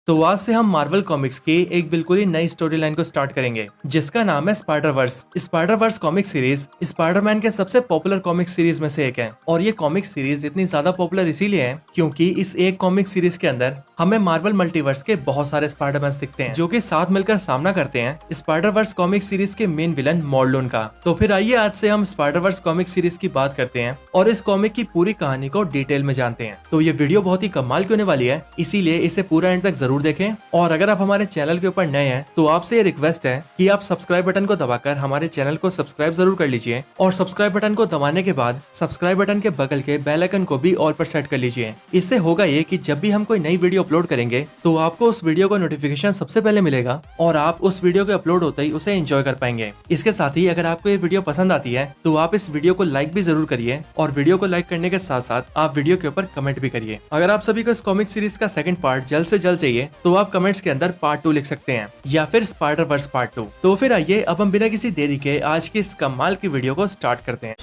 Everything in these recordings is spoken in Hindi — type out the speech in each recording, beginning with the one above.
तो आज से हम मार्वल कॉमिक्स की एक बिल्कुल ही नई स्टोरी लाइन को स्टार्ट करेंगे जिसका नाम है Spider Verse comic series Spiderman के सबसे पॉपुलर कॉमिक सीरीज में से एक है। और ये कॉमिक सीरीज इतनी ज्यादा पॉपुलर इसीलिए है क्योंकि इस एक कॉमिक सीरीज के अंदर हमें मार्वल मल्टीवर्स के बहुत सारे स्पाइडरमैन दिखते हैं जो कि साथ मिलकर सामना करते हैं स्पाइडर वर्स कॉमिक सीरीज के मेन विलन मॉर्लोन का। तो फिर आइए आज से हम स्पाइडर वर्स कॉमिक सीरीज की बात करते हैं और इस कॉमिक की पूरी कहानी को डिटेल में जानते हैं। तो ये वीडियो बहुत ही कमाल की होने वाली है, इसीलिए इसे पूरा एंड तक जरूर देखें। और अगर आप हमारे चैनल के ऊपर नए हैं तो आपसे ये रिक्वेस्ट है कि आप सब्सक्राइब बटन को दबाकर हमारे चैनल को सब्सक्राइब जरूर कर लीजिए और सब्सक्राइब बटन को दबाने के बाद सब्सक्राइब बटन के बगल के बेल आइकन को भी ऑल पर सेट कर लीजिए। इससे होगा ये कि जब भी हम कोई नई वीडियो अपलोड करेंगे तो आपको उस वीडियो का नोटिफिकेशन सबसे पहले मिलेगा और आप उस वीडियो के अपलोड होते ही उसे एंजॉय कर पाएंगे। इसके साथ ही अगर आपको ये वीडियो पसंद आती है तो आप इस वीडियो को लाइक भी जरूर करिए और वीडियो को लाइक करने के साथ साथ आप वीडियो के ऊपर कमेंट भी करिए। अगर आप सभी को इस कॉमिक सीरीज का सेकंड पार्ट जल्द से जल्द चाहिए तो आप कमेंट्स के अंदर पार्ट 2 लिख सकते हैं या फिर स्पाइडर वर्स पार्ट 2। तो फिर आइए अब हम बिना किसी देरी के आज की इस कमाल की वीडियो को स्टार्ट करते हैं।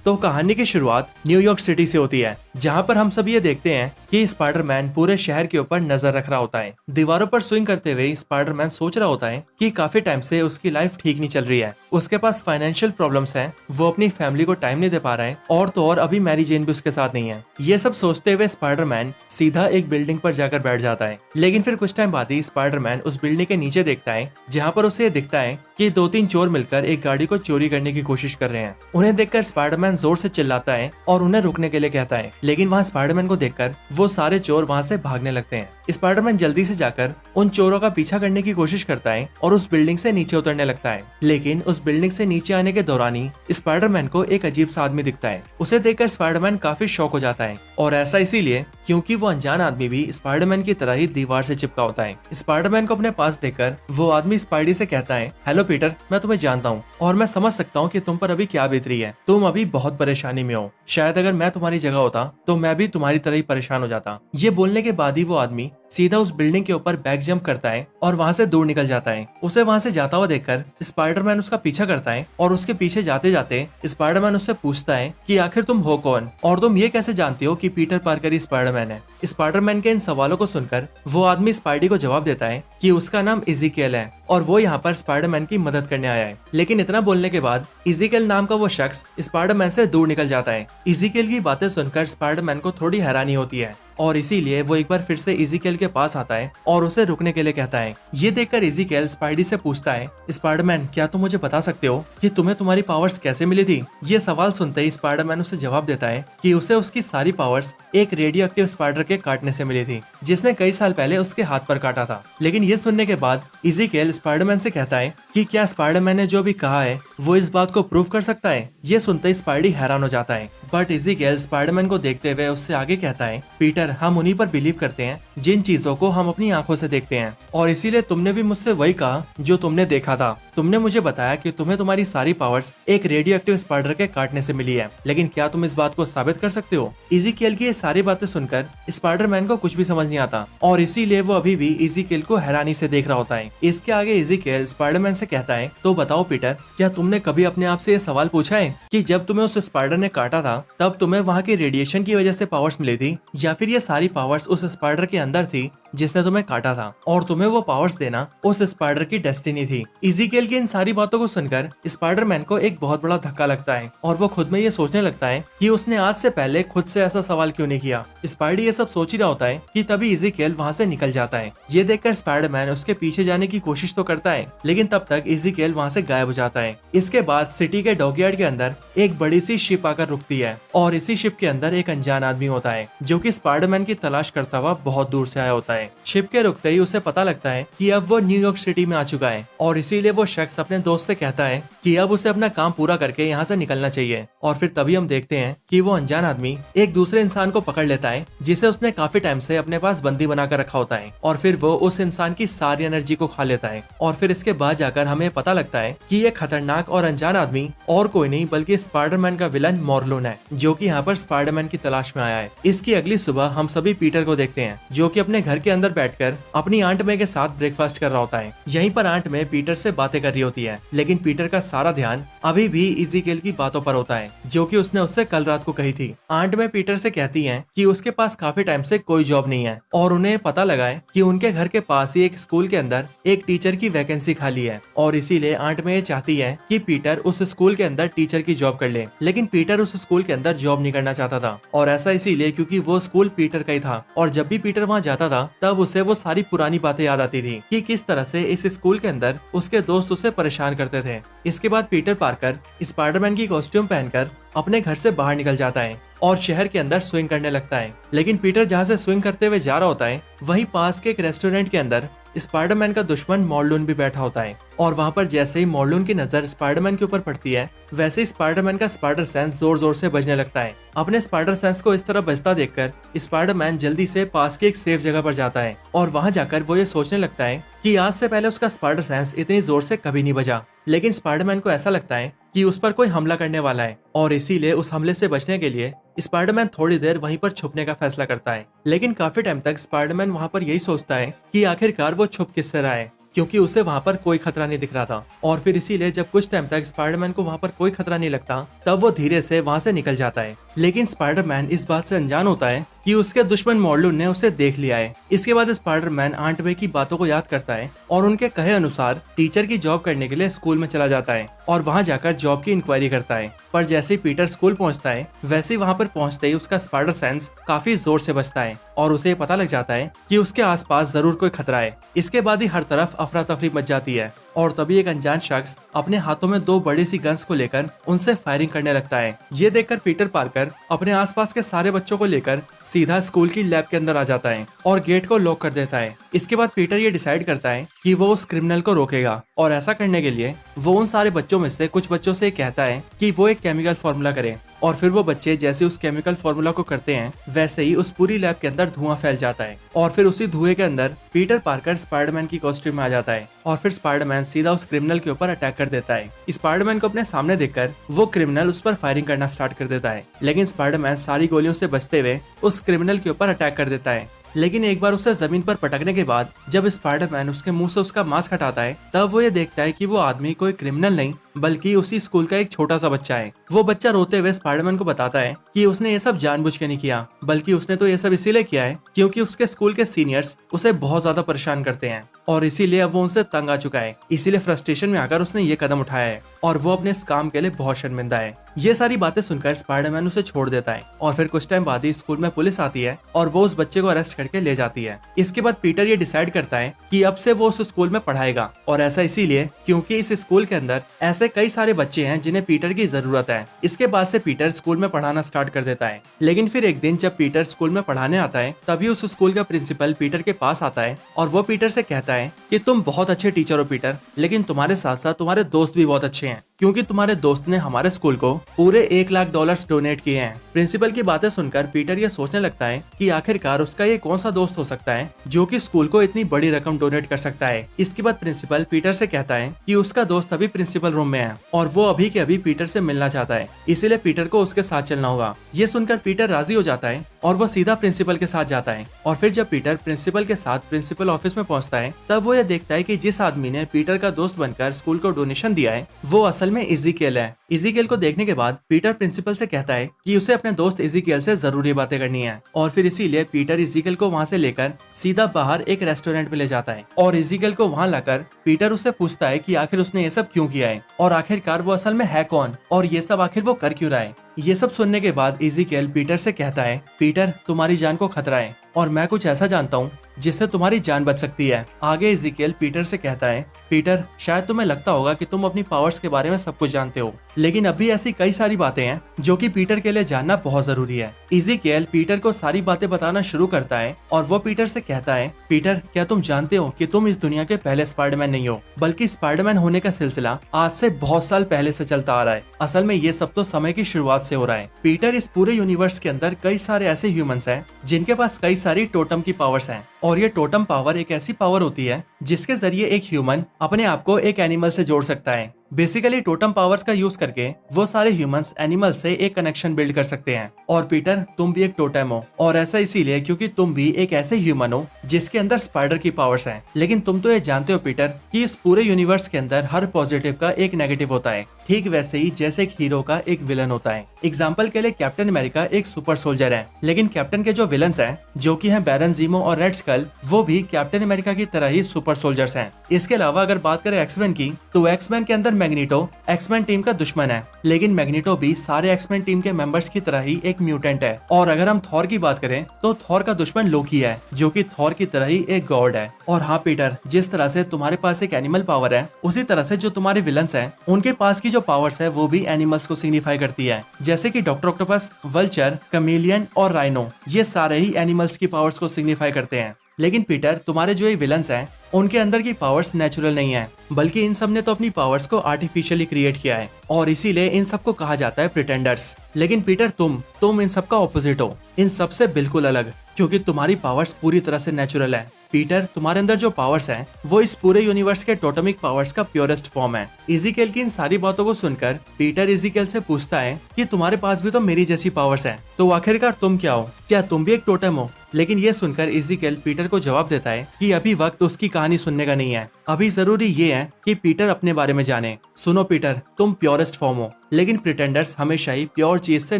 तो कहानी की शुरुआत न्यूयॉर्क सिटी से होती है जहां पर हम सब ये देखते हैं कि स्पाइडरमैन पूरे शहर के ऊपर नजर रख रहा होता है। दीवारों पर स्विंग करते हुए स्पाइडरमैन सोच रहा होता है कि काफी टाइम से उसकी लाइफ ठीक नहीं चल रही है, उसके पास फाइनेंशियल प्रॉब्लम्स हैं, वो अपनी फैमिली को टाइम नहीं दे पा रहा है और तो और अभी मैरी जेन भी उसके साथ नहीं है। ये सब सोचते हुए स्पाइडरमैन सीधा एक बिल्डिंग पर जाकर बैठ जाता है। लेकिन फिर कुछ टाइम बाद ही स्पाइडरमैन उस बिल्डिंग के नीचे देखता है जहाँ पर उसे दिखता है कि 2-3 चोर मिलकर एक गाड़ी को चोरी करने की कोशिश कर रहे हैं। उन्हें देखकर स्पाइडरमैन जोर से चिल्लाता है और उन्हें रुकने के लिए कहता है, लेकिन वहाँ स्पाइडरमैन को देखकर वो सारे चोर वहाँ से भागने लगते हैं। स्पाइडरमैन जल्दी से जाकर उन चोरों का पीछा करने की कोशिश करता है और उस बिल्डिंग से नीचे उतरने लगता है। लेकिन उस बिल्डिंग से नीचे आने के दौरान ही स्पाइडरमैन को एक अजीब सा आदमी दिखता है। उसे देखकर स्पाइडरमैन काफी शॉक हो जाता है और ऐसा इसीलिए क्योंकि वो अनजान आदमी भी स्पाइडरमैन की तरह ही दीवार से चिपका होता है। स्पाइडरमैन को अपने पास देखकर वो आदमी स्पाइडी से कहता है, हेलो पीटर, मैं तुम्हें जानता हूँ और मैं समझ सकता हूँ कि तुम पर अभी क्या बीत रही है। तुम अभी बहुत परेशानी में हो, शायद अगर मैं तुम्हारी जगह होता तो मैं भी तुम्हारी तरह ही परेशान हो जाता। ये बोलने के बाद ही वो आदमी सीधा उस बिल्डिंग के ऊपर बैक जंप करता है और वहां से दूर निकल जाता है। उसे वहां से जाता हुआ देखकर स्पाइडरमैन उसका पीछा करता है और उसके पीछे जाते जाते स्पाइडरमैन उससे पूछता है कि आखिर तुम हो कौन और तुम ये कैसे जानते हो कि पीटर पार्कर ही स्पाइडरमैन है। स्पाइडरमैन के इन सवालों को सुनकर वो आदमी स्पाइडी को जवाब देता है कि उसका नाम इज़ीकियल है और वो यहाँ पर स्पाइडरमैन की मदद करने आया है। लेकिन इतना बोलने के बाद इज़ीकियल नाम का वो शख्स स्पाइडरमैन से दूर निकल जाता है। इज़ीकियल की बातें सुनकर स्पाइडरमैन को थोड़ी हैरानी होती है और इसीलिए वो एक बार फिर से इज़ीकियल के पास आता है और उसे रुकने के लिए कहता है। ये देखकर इज़ीकियल स्पाइडी से पूछता है, स्पाइडरमैन, क्या तुम मुझे बता सकते हो कि तुम्हें तुम्हारी पावर्स कैसे मिली थी? ये सवाल सुनते ही स्पाइडरमैन उसे जवाब देता है कि उसे उसकी सारी पावर्स एक रेडियो एक्टिव स्पाइडर के काटने से मिली थी जिसने कई साल पहले उसके हाथ पर काटा था। लेकिन ये सुनने के बाद इज़ीकियल स्पाइडरमैन से कहता है कि क्या स्पाइडरमैन ने जो भी कहा है वो इस बात को प्रूव कर सकता है? ये सुनते ही स्पाइडी हैरान हो जाता है, बट इज़ीकियल स्पाइडरमैन को देखते हुए उससे आगे कहता है, पीटर, हम उन्हीं पर बिलीव करते हैं जिन चीजों को हम अपनी आंखों से देखते हैं और इसीलिए तुमने भी मुझसे वही कहा जो तुमने देखा था। तुमने मुझे बताया कि तुम्हें तुम्हारी सारी पावर्स एक रेडियो एक्टिव स्पाइडर के काटने से मिली है, लेकिन क्या तुम इस बात को साबित कर सकते हो? इज़ीकियल की ये सारी बातें सुनकर स्पाइडरमैन को कुछ भी समझ नहीं आता और इसीलिए वो अभी भी इज़ीकियल को हैरानी से देख रहा होता है। इसके आगे इज़ीकियल स्पाइडरमैन से कहता है, तो बताओ पीटर, क्या तुमने कभी अपने आप से ये सवाल पूछा है कि जब तुम्हें उस स्पाइडर ने काटा था तब तुम्हें वहाँ की रेडिएशन की वजह से पावर्स मिली थी या फिर ये सारी पावर्स उस स्पाइडर के अंदर थी जिसने तुम्हें काटा था और तुम्हें वो पावर्स देना उस स्पाइडर की डेस्टिनी थी? इज़ीकियल की इन सारी बातों को सुनकर स्पाइडरमैन को एक बहुत बड़ा धक्का लगता है और वो खुद में ये सोचने लगता है कि उसने आज से पहले खुद से ऐसा सवाल क्यों नहीं किया। स्पाइडी ये सब सोच ही रहा होता है कि तभी इज़ीकियल वहाँ से निकल जाता है। ये देखकर स्पाइडरमैन उसके पीछे जाने की कोशिश तो करता है लेकिन तब तक इज़ीकियल वहाँ से गायब हो जाता है। इसके बाद सिटी के डॉकयार्ड के अंदर एक बड़ी सी शिप आकर रुकती है और इसी शिप के अंदर एक अनजान आदमी होता है जो कि स्पाइडरमैन की तलाश करता हुआ बहुत दूर से आया होता है। है। शिप के रुकते ही उसे पता लगता है कि अब वो न्यूयॉर्क सिटी में आ चुका है और इसीलिए वो शख्स अपने दोस्त से कहता है कि अब उसे अपना काम पूरा करके यहाँ से निकलना चाहिए। और फिर तभी हम देखते हैं कि वो अनजान आदमी एक दूसरे इंसान को पकड़ लेता है जिसे उसने काफी टाइम से अपने पास बंदी बनाकर रखा होता है और फिर वो उस इंसान की सारी एनर्जी को खा लेता है। और फिर इसके बाद जाकर हमें पता लगता है कि ये खतरनाक और अनजान आदमी और कोई नहीं बल्कि स्पाइडरमैन का विलन मॉर्लून है, जो कि यहाँ पर स्पाइडरमैन की तलाश में आया है। इसकी अगली सुबह हम सभी पीटर को देखते हैं जो कि अपने घर के अंदर बैठकर अपनी आंट मे के साथ ब्रेकफास्ट कर रहा होता है। यहीं पर आंट मे पीटर से बातें कर रही होती है, लेकिन पीटर का सारा ध्यान अभी भी इज़ीकेल की बातों पर होता है जो कि उसने उससे कल रात को कही थी। आंट मे पीटर से कहती है कि उसके पास काफी टाइम से कोई जॉब नहीं है और उन्हें पता लगा है कि उनके घर के पास ही एक स्कूल के अंदर एक टीचर की वैकेंसी खाली है और इसीलिए आंट मे ये चाहती है कि पीटर उस स्कूल के अंदर टीचर की जॉब कर ले। लेकिन पीटर उस स्कूल के अंदर जॉब नहीं करना चाहता था और ऐसा इसीलिए क्योंकि वो स्कूल पीटर का ही था और जब भी पीटर वहाँ जाता था तब उसे वो सारी पुरानी बातें याद आती थी कि किस तरह से इस स्कूल के अंदर उसके दोस्त उसे परेशान करते थे। इसके बाद पीटर पार्कर स्पाइडरमैन की कॉस्ट्यूम पहनकर अपने घर से बाहर निकल जाता है और शहर के अंदर स्विंग करने लगता है। लेकिन पीटर जहाँ से स्विंग करते हुए जा रहा होता है वहीं पास के एक रेस्टोरेंट के अंदर स्पाइडरमैन का दुश्मन मॉर्लून भी बैठा होता है और वहाँ पर जैसे ही मॉर्लून की नजर स्पाइडरमैन के ऊपर पड़ती है वैसे ही स्पाइडरमैन का स्पाइडर सेंस जोर जोर से बजने लगता है। अपने स्पाइडर सेंस को इस तरह बजता देखकर स्पाइडरमैन जल्दी से पास की एक सेफ जगह पर जाता है और वहाँ जाकर वो ये सोचने लगता है कि आज से पहले उसका स्पाइडर सेंस इतनी जोर से कभी नहीं बजा। लेकिन स्पाइडरमैन को ऐसा लगता है कि उस पर कोई हमला करने वाला है और इसीलिए उस हमले से बचने के लिए स्पाइडरमैन थोड़ी देर वहीं पर छुपने का फैसला करता है। लेकिन काफी टाइम तक स्पाइडरमैन वहाँ पर यही सोचता है कि आखिरकार वो छुप किससे रहा है, क्योंकि उसे वहाँ पर कोई खतरा नहीं दिख रहा था। और फिर इसीलिए जब कुछ टाइम तक स्पाइडरमैन को वहाँ पर कोई खतरा नहीं लगता तब वो धीरे से वहाँ से निकल जाता है। लेकिन स्पाइडरमैन इस बात से अनजान होता है कि उसके दुश्मन मॉर्लून ने उसे देख लिया है। इसके बाद स्पाइडरमैन आंट मे की बातों को याद करता है और उनके कहे अनुसार टीचर की जॉब करने के लिए स्कूल में चला जाता है और वहाँ जाकर जॉब की इंक्वायरी करता है। पर जैसे ही पीटर स्कूल पहुँचता है वैसे ही वहाँ पर पहुँचते ही उसका स्पाइडर सेंस काफी जोर से बजता है और उसे पता लग जाता है कि उसके आसपास जरूर कोई खतरा है। इसके बाद ही हर तरफ अफरा तफरी मच जाती है और तभी एक अनजान शख्स अपने हाथों में दो बड़ी सी गन्स को लेकर उनसे फायरिंग करने लगता है। ये देखकर पीटर पार्कर अपने आसपास के सारे बच्चों को लेकर सीधा स्कूल की लैब के अंदर आ जाता है और गेट को लॉक कर देता है। इसके बाद पीटर ये डिसाइड करता है कि वो उस क्रिमिनल को रोकेगा और ऐसा करने के लिए वो उन सारे बच्चों में से कुछ बच्चों से कहता है कि वो एक केमिकल फॉर्मूला करे और फिर वो बच्चे जैसे उस केमिकल फॉर्मूला को करते हैं वैसे ही उस पूरी लैब के अंदर धुआं फैल जाता है और फिर उसी धुएं के अंदर पीटर पार्कर स्पाइडरमैन की कॉस्ट्यूम में आ जाता है और फिर स्पाइडरमैन सीधा उस क्रिमिनल के ऊपर अटैक कर देता है। स्पाइडरमैन को अपने सामने देखकर वो क्रिमिनल उस पर फायरिंग करना स्टार्ट कर देता है, लेकिन स्पाइडरमैन सारी गोलियों से बचते हुए उस क्रिमिनल के ऊपर अटैक कर देता है। लेकिन एक बार उसे जमीन पर पटकने के बाद जब स्पाइडरमैन उसके मुंह से उसका मास्क हटाता है तब वो ये देखता है कि वो आदमी कोई क्रिमिनल नहीं बल्कि उसी स्कूल का एक छोटा सा बच्चा है। वो बच्चा रोते हुए स्पाइडरमैन को बताता है कि उसने ये सब जानबूझ के नहीं किया बल्कि उसने तो ये सब इसीलिए किया है क्योंकि उसके स्कूल के सीनियर्स उसे बहुत ज्यादा परेशान करते हैं और इसीलिए अब वो उनसे तंग आ चुका है। इसीलिए फ्रस्ट्रेशन में आकर उसने ये कदम उठाया है और वो अपने इस काम के लिए बहुत शर्मिंदा है। ये सारी बातें सुनकर स्पाइडरमैन उसे छोड़ देता है और फिर कुछ टाइम बाद ही स्कूल में पुलिस आती है और वो उस बच्चे को अरेस्ट करके ले जाती है। इसके बाद पीटर ये डिसाइड करता है कि अब से वो उस स्कूल में पढ़ाएगा और ऐसा इसीलिए क्योंकि इस स्कूल के अंदर ऐसे कई सारे बच्चे हैं जिन्हें पीटर की जरूरत है। इसके बाद से पीटर स्कूल में पढ़ाना स्टार्ट कर देता है। लेकिन फिर एक दिन जब पीटर स्कूल में पढ़ाने आता है तभी उस स्कूल का प्रिंसिपल पीटर के पास आता है और वो पीटर से कहता है कि तुम बहुत अच्छे टीचर हो पीटर, लेकिन तुम्हारे साथ साथ तुम्हारे दोस्त भी बहुत अच्छे हैं क्योंकि तुम्हारे दोस्त ने हमारे स्कूल को पूरे $1,00,000 डोनेट किए हैं। प्रिंसिपल की बातें सुनकर पीटर ये सोचने लगता है कि आखिरकार उसका ये कौन सा दोस्त हो सकता है जो कि स्कूल को इतनी बड़ी रकम डोनेट कर सकता है। इसके बाद प्रिंसिपल पीटर से कहता है कि उसका दोस्त अभी प्रिंसिपल रूम में है और वो अभी के अभी पीटर से मिलना चाहता है, इसीलिए पीटर को उसके साथ चलना होगा। ये सुनकर पीटर राजी हो जाता है और वो सीधा प्रिंसिपल के साथ जाता है और फिर जब पीटर प्रिंसिपल के साथ प्रिंसिपल ऑफिस में पहुंचता है तब वो ये देखता है कि जिस आदमी ने पीटर का दोस्त बनकर स्कूल को डोनेशन दिया है वो असल में इज़ीकेल है। इज़ीकेल को देखने के बाद पीटर प्रिंसिपल से कहता है कि उसे अपने दोस्त इज़ीकेल से जरूरी बातें करनी है और फिर इसीलिए पीटर इज़ीकेल को वहाँ से लेकर सीधा बाहर एक रेस्टोरेंट में ले जाता है और इज़ीकेल को वहाँ लाकर पीटर उससे पूछता है कि आखिर उसने ये सब क्यों किया है और आखिरकार वो असल में है कौन और ये सब आखिर वो कर क्यों रहा है। ये सब सुनने के बाद इज़ीकेल पीटर से कहता है, पीटर तुम्हारी जान को खतरा है और मैं कुछ ऐसा जानता हूँ जिससे तुम्हारी जान बच सकती है। आगे इज़ीकियल पीटर से कहता है, पीटर शायद तुम्हें लगता होगा कि तुम अपनी पावर्स के बारे में सब कुछ जानते हो, लेकिन अभी ऐसी कई सारी बातें हैं जो कि पीटर के लिए जानना बहुत जरूरी है। इज़ीकियल पीटर को सारी बातें बताना शुरू करता है और वो पीटर से कहता है, पीटर क्या तुम जानते हो कि तुम इस दुनिया के पहले स्पाइडरमैन नहीं हो, बल्कि स्पाइडरमैन होने का सिलसिला आज से बहुत साल पहले से चलता आ रहा है। असल में ये सब तो समय की शुरुआत से हो रहा है। पीटर, इस पूरे यूनिवर्स के अंदर कई सारे ऐसे ह्यूमंस हैं जिनके पास कई सारी टोटम की पावर्स हैं, और ये टोटम पावर एक ऐसी पावर होती है जिसके जरिए एक ह्यूमन अपने आप को एक एनिमल से जोड़ सकता है। बेसिकली टोटम पावर्स का यूज करके वो सारे ह्यूमंस एनिमल से एक कनेक्शन बिल्ड कर सकते हैं। और पीटर, तुम भी एक टोटम हो, और ऐसा इसीलिए क्योंकि तुम भी एक ऐसे ह्यूमन हो जिसके अंदर स्पाइडर की पावर्स हैं। लेकिन तुम तो ये जानते हो पीटर कि इस पूरे यूनिवर्स के अंदर हर पॉजिटिव का एक नेगेटिव होता है, ठीक वैसे ही जैसे एक हीरो का एक विलन होता है। एग्जाम्पल के लिए कैप्टन अमेरिका एक सुपर सोल्जर है, लेकिन कैप्टन के जो विलन्स हैं जो कि हैं बैरन ज़ीमो और रेड स्कल, वो भी कैप्टन अमेरिका की तरह ही सुपर सोल्जर्स हैं। इसके अलावा अगर बात करें एक्समैन की, तो एक्समैन के अंदर मैग्नीटो एक्समैन टीम का दुश्मन है, लेकिन मैग्नीटो भी सारे एक्समैन टीम के मेंबर्स की तरह ही एक म्यूटेंट है। और अगर हम थॉर की बात करें तो थॉर का दुश्मन लोकी है, जो कि थॉर की तरह ही एक गॉड है। और हाँ पीटर, जिस तरह से तुम्हारे पास एक एनिमल पावर है, उसी तरह से जो तुम्हारे विलन्स हैं उनके पास की जो पावर्स है वो भी एनिमल्स को सिग्निफाई करती है, जैसे कि डॉक्टर ऑक्टोपस, वल्चर, कमेलियन और राइनो, ये सारे ही एनिमल्स की पावर्स को सिग्निफाई करते हैं। लेकिन पीटर, तुम्हारे जो ये विलन्स हैं उनके अंदर की पावर्स नेचुरल नहीं है, बल्कि इन सब ने तो अपनी पावर्स को आर्टिफिशियली क्रिएट किया है, और इसीलिए इन सबको कहा जाता है प्रिटेंडर्स। लेकिन पीटर, तुम इन सब का ऑपोजिट हो, इन सब से बिल्कुल अलग, क्योंकि तुम्हारी पावर्स पूरी तरह से नेचुरल है। पीटर, तुम्हारे अंदर जो पावर्स हैं वो इस पूरे यूनिवर्स के टोटमिक पावर्स का प्योरेस्ट फॉर्म है। इज़ीकियल की इन सारी बातों को सुनकर पीटर इज़ीकियल से पूछता है कि तुम्हारे पास भी तो मेरी जैसी पावर्स हैं, तो आखिरकार तुम क्या हो? क्या तुम भी एक टोटम हो? लेकिन ये सुनकर इज़ीकियल पीटर को जवाब देता है कि अभी वक्त उसकी कहानी सुनने का नहीं है, अभी जरूरी ये है कि पीटर अपने बारे में जाने। सुनो पीटर, तुम प्योरेस्ट फॉर्म हो, लेकिन प्रिटेंडर्स हमेशा ही प्योर चीज से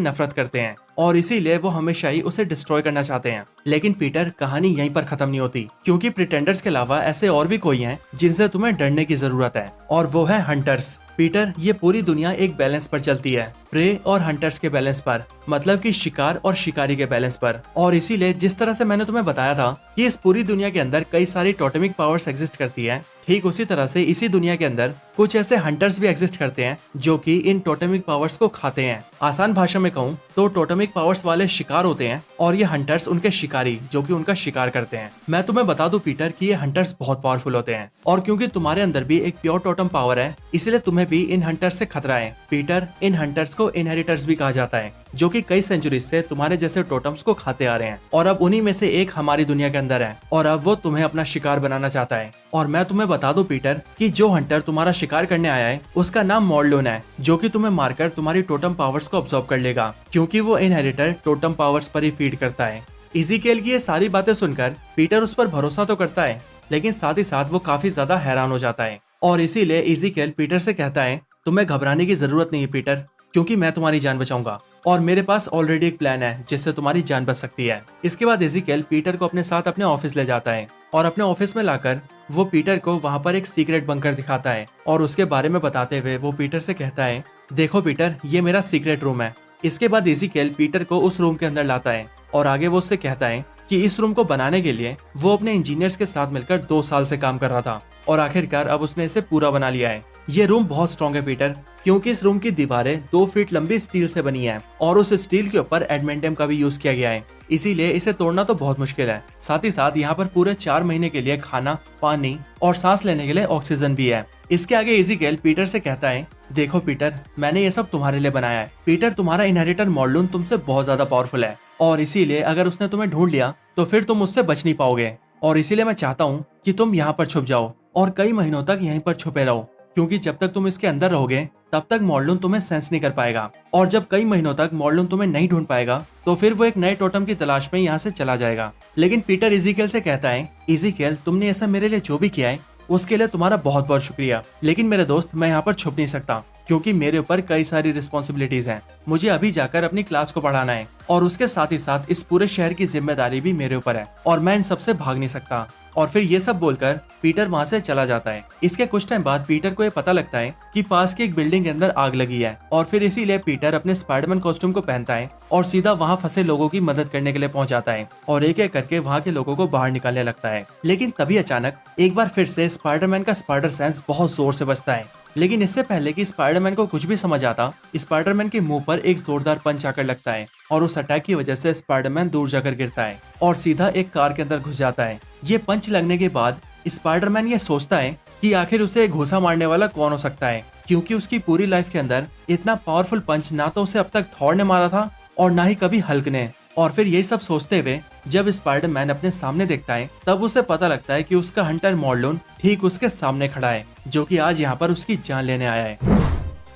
नफरत करते हैं, और इसीलिए वो हमेशा ही उसे डिस्ट्रॉय करना चाहते हैं। लेकिन पीटर, कहानी यहीं पर खत्म नहीं होती, क्योंकि प्रिटेंडर्स के अलावा ऐसे और भी कोई हैं जिनसे तुम्हें डरने की जरूरत है, और वो है हंटर्स। पीटर, ये पूरी दुनिया एक बैलेंस पर चलती है, प्रे और हंटर्स के बैलेंस पर, मतलब कि शिकार और शिकारी के बैलेंस पर। और इसीलिए जिस तरह से मैंने तुम्हें बताया था कि इस पूरी दुनिया के अंदर कई सारी टोटेमिक पावर्स एग्जिस्ट करती है, ठीक उसी तरह से इसी दुनिया के अंदर कुछ ऐसे हंटर्स भी एग्जिस्ट करते हैं जो कि इन टोटेमिक पावर्स को खाते हैं। आसान भाषा में कहूँ तो टोटेमिक पावर्स वाले शिकार होते हैं, और ये हंटर्स उनके शिकारी जो कि उनका शिकार करते हैं। मैं तुम्हें बता दूं पीटर कि ये हंटर्स बहुत पावरफुल होते हैं, और क्योंकि तुम्हारे अंदर भी एक प्योर टोटम पावर है, इसलिए तुम्हें भी इन हंटर्स से खतरा है। पीटर, इन हंटर्स को इनहेरिटर्स भी कहा जाता है, जो कि कई सेंचुरीज से तुम्हारे जैसे टोटम्स को खाते आ रहे हैं, और अब उन्हीं में से एक हमारी दुनिया के अंदर है, और अब वो तुम्हें अपना शिकार बनाना चाहता है। और मैं तुम्हें बता दूं पीटर कि जो हंटर तुम्हारा शिकार करने आया है उसका नाम मॉर्लोन है, जो कि तुम्हें मारकर तुम्हारी टोटम पावर्स को अब्सॉर्ब कर लेगा, क्योंकि वो इनहेरिटर टोटम पावर्स पर ही फीड करता है। इज़ीकियल की ये सारी बातें सुनकर पीटर उस पर भरोसा तो करता है, लेकिन साथ ही साथ वो काफी ज्यादा हैरान हो जाता है, और इसीलिए इज़ीकियल पीटर से कहता है, तुम्हें घबराने की जरूरत नहीं है पीटर, क्योंकि मैं तुम्हारी जान बचाऊंगा, और मेरे पास ऑलरेडी एक प्लान है जिससे तुम्हारी जान बच सकती है। इसके बाद इज़ीकियल पीटर को अपने साथ अपने ऑफिस ले जाता है, और अपने ऑफिस में लाकर वो पीटर को वहाँ पर एक सीक्रेट बंकर दिखाता है, और उसके बारे में बताते हुए वो पीटर से कहता है, देखो पीटर, ये मेरा सीक्रेट रूम है। इसके बाद इज़ीकियल पीटर को उस रूम के अंदर लाता है, और आगे वो उससे कहता है कि इस रूम को बनाने के लिए वो अपने इंजीनियर्स के साथ मिलकर 2 साल से काम कर रहा था, और आखिरकार अब उसने इसे पूरा बना लिया है। ये रूम बहुत स्ट्रॉन्ग है पीटर, क्योंकि इस रूम की दीवारें 2 फीट लंबी स्टील से बनी है, और उस स्टील के ऊपर एडमेंटियम का भी यूज किया गया है, इसीलिए इसे तोड़ना तो बहुत मुश्किल है। साथ ही साथ यहाँ पर पूरे 4 महीने के लिए खाना, पानी और सांस लेने के लिए ऑक्सीजन भी है। इसके आगे इज़ीकियल पीटर से कहता है, देखो पीटर, मैंने ये सब तुम्हारे लिए बनाया है। पीटर, तुम्हारा इनहेरिटर मॉर्लोन तुमसे बहुत ज्यादा पावरफुल है, और इसीलिए अगर उसने तुम्हें ढूंढ लिया तो फिर तुम उससे बच नहीं पाओगे, और इसीलिए मैं चाहता हूँ कि तुम यहाँ पर छुप जाओ और कई महीनों तक यहीं पर छुपे रहो, क्योंकि जब तक तुम इसके अंदर रहोगे तब तक मॉर्लोन तुम्हें सेंस नहीं कर पाएगा, और जब कई महीनों तक मॉर्लोन तुम्हें नहीं ढूंढ पाएगा तो फिर वो एक नए टोटम की तलाश में यहाँ से चला जाएगा। लेकिन पीटर इज़ीकियल से कहता है, इज़ीकियल, तुमने ऐसा मेरे लिए जो भी किया है उसके लिए तुम्हारा बहुत बहुत शुक्रिया, लेकिन मेरे दोस्त, मैं यहाँ पर छुप नहीं सकता, क्योंकि मेरे ऊपर कई सारी रिस्पॉन्सिबिलिटीज हैं। मुझे अभी जाकर अपनी क्लास को पढ़ाना है, और उसके साथ ही साथ इस पूरे शहर की जिम्मेदारी भी मेरे ऊपर है, और मैं इन सबसे भाग नहीं सकता। और फिर ये सब बोलकर पीटर वहाँ से चला जाता है। इसके कुछ टाइम बाद पीटर को ये पता लगता है कि पास की एक बिल्डिंग के अंदर आग लगी है और फिर इसीलिए पीटर अपने स्पाइडरमैन कॉस्ट्यूम को पहनता है और सीधा वहाँ फंसे लोगों की मदद करने के लिए पहुंच जाता है और एक एक करके वहाँ के लोगों को बाहर निकालने लगता है। लेकिन तभी अचानक एक बार फिर से स्पाइडरमैन का स्पाइडर सेंस बहुत जोर से बजता है। लेकिन इससे पहले कि स्पाइडरमैन को कुछ भी समझ आता, स्पाइडरमैन के मुंह पर एक जोरदार पंच आकर लगता है और उस अटैक की वजह से स्पाइडरमैन दूर जाकर गिरता है और सीधा एक कार के अंदर घुस जाता है। ये पंच लगने के बाद स्पाइडरमैन ये सोचता है कि आखिर उसे घुसा मारने वाला कौन हो सकता है, क्योंकि उसकी पूरी लाइफ के अंदर इतना पावरफुल पंच ना तो उसे अब तक थॉर ने मारा था और ना ही कभी हल्क ने। और फिर यही सब सोचते हुए जब स्पाइडरमैन अपने सामने देखता है तब उसे पता लगता है कि उसका हंटर मॉर्लोन ठीक उसके सामने खड़ा है, जो कि आज यहाँ पर उसकी जान लेने आया है।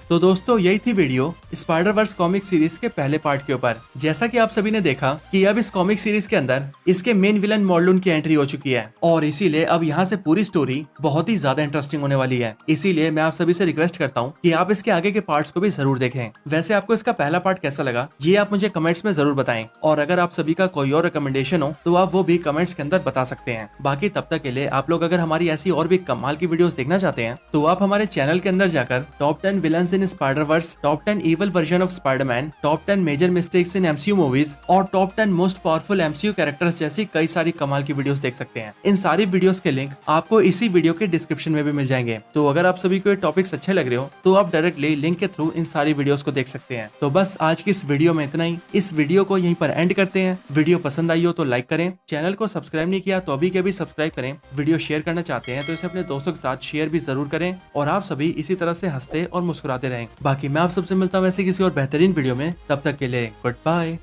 तो दोस्तों यही थी video Spider Verse comic series के पहले पार्ट के ऊपर। जैसा कि आप सभी ने देखा कि अब इस कॉमिक सीरीज के अंदर इसके मेन विलन मॉर्लोन की एंट्री हो चुकी है और इसीलिए अब यहाँ से पूरी स्टोरी बहुत ही ज्यादा इंटरेस्टिंग होने वाली है। इसीलिए मैं आप सभी से रिक्वेस्ट करता हूँ कि आप इसके आगे के पार्ट्स को भी जरूर देखें। वैसे आपको इसका पहला पार्ट कैसा लगा ये आप मुझे कमेंट्स में जरूर बताएं और अगर आप सभी का कोई और रिकमेंडेशन हो तो आप वो भी कमेंट्स के अंदर बता सकते हैं। बाकी तब तक के लिए आप लोग अगर हमारी ऐसी और भी कमाल की वीडियोस देखना चाहते हैं तो आप हमारे चैनल के अंदर जाकर top 10 villains in Spider Verse, top 10 evil version of Spiderman, top 10 major mistakes in MCU movies और top 10 most powerful MCU characters जैसी कई सारी कमाल की वीडियोस देख सकते हैं। इन सारी वीडियोस के लिंक आपको इसी वीडियो के डिस्क्रिप्शन में भी मिल जाएंगे। तो अगर आप सभी को ये टॉपिक्स अच्छे लग रहे हो तो आप डायरेक्टली लिंक के थ्रू इन सारी वीडियोस को देख सकते हैं। तो बस आज की इस वीडियो में इतना ही। इस वीडियो को यहीं पर एंड करते हैं। वीडियो पसंद आई हो तो लाइक करें, चैनल को सब्सक्राइब नहीं किया तो अभी के भी सब्सक्राइब करें। वीडियो शेयर करना चाहते हैं तो इसे अपने दोस्तों के साथ शेयर भी जरूर करें और आप सभी इसी तरह से हंसते और मुस्कुराते रहें। बाकी मैं आप सबसे मिलता हूँ वैसे किसी और बेहतरीन वीडियो में, तब तक के लिए गुड बाय।